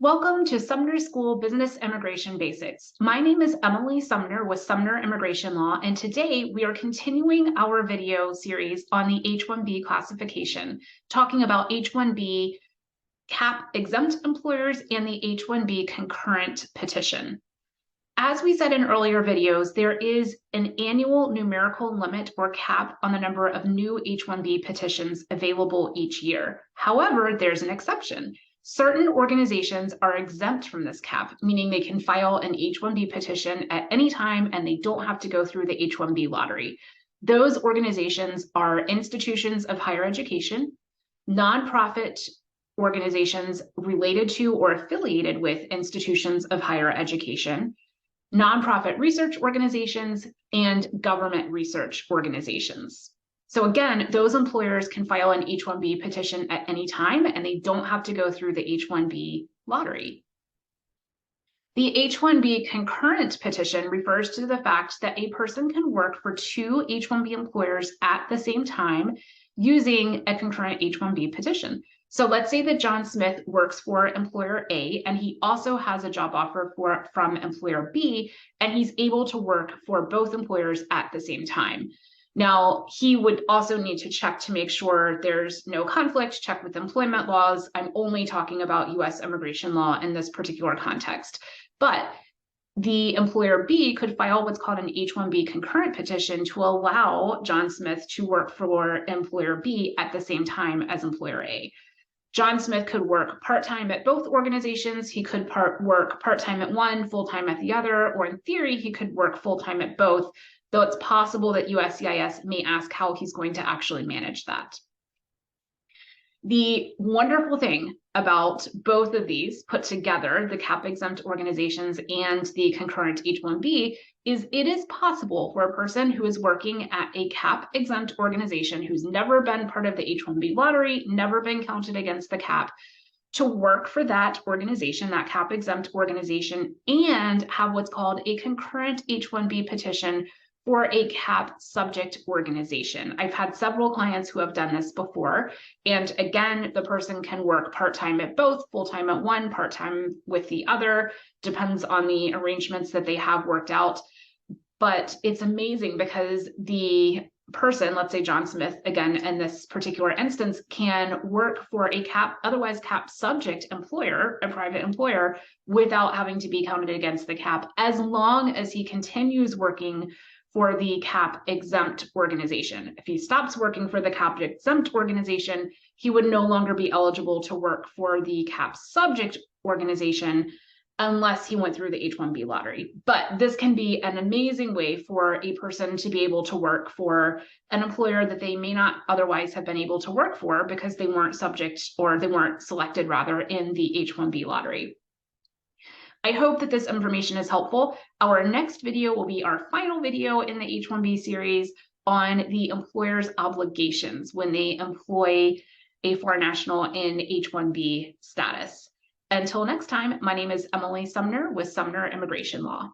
Welcome to Sumner School Business Immigration Basics. My name is Emily Sumner with Sumner Immigration Law, and today we are continuing our video series on the H-1B classification, talking about H-1B cap exempt employers and the H-1B concurrent petition. As we said in earlier videos, there is an annual numerical limit or cap on the number of new H-1B petitions available each year. However, there's an exception. Certain organizations are exempt from this cap, meaning they can file an H-1B petition at any time and they don't have to go through the H-1B lottery. Those organizations are institutions of higher education, nonprofit organizations related to or affiliated with institutions of higher education, nonprofit research organizations, and government research organizations. So again, those employers can file an H-1B petition at any time, and they don't have to go through the H-1B lottery. The H-1B concurrent petition refers to the fact that a person can work for two H-1B employers at the same time using a concurrent H-1B petition. So let's say that John Smith works for employer A, and he also has a job offer from employer B, and he's able to work for both employers at the same time. Now, he would also need to check to make sure there's no conflict, check with employment laws. I'm only talking about US immigration law in this particular context. But the employer B could file what's called an H-1B concurrent petition to allow John Smith to work for employer B at the same time as employer A. John Smith could work part-time at both organizations. He could work part-time at one, full-time at the other, or in theory, he could work full-time at both, though it's possible that USCIS may ask how he's going to actually manage that. The wonderful thing about both of these put together, the cap-exempt organizations and the concurrent H-1B, is it is possible for a person who is working at a cap-exempt organization who's never been part of the H-1B lottery, never been counted against the cap, to work for that organization, that cap-exempt organization, and have what's called a concurrent H-1B petition for a cap subject organization. I've had several clients who have done this before. And again, the person can work part-time at both, full-time at one, part-time with the other, depends on the arrangements that they have worked out. But it's amazing because the person, let's say John Smith, again, in this particular instance, can work for a otherwise cap subject employer, a private employer, without having to be counted against the cap, as long as he continues working for the cap exempt organization. If he stops working for the cap exempt organization, he would no longer be eligible to work for the cap subject organization unless he went through the H-1B lottery. But this can be an amazing way for a person to be able to work for an employer that they may not otherwise have been able to work for because they weren't selected rather in the H-1B lottery. I hope that this information is helpful. Our next video will be our final video in the H-1B series on the employer's obligations when they employ a foreign national in H-1B status. Until next time, my name is Emily Sumner with Sumner Immigration Law.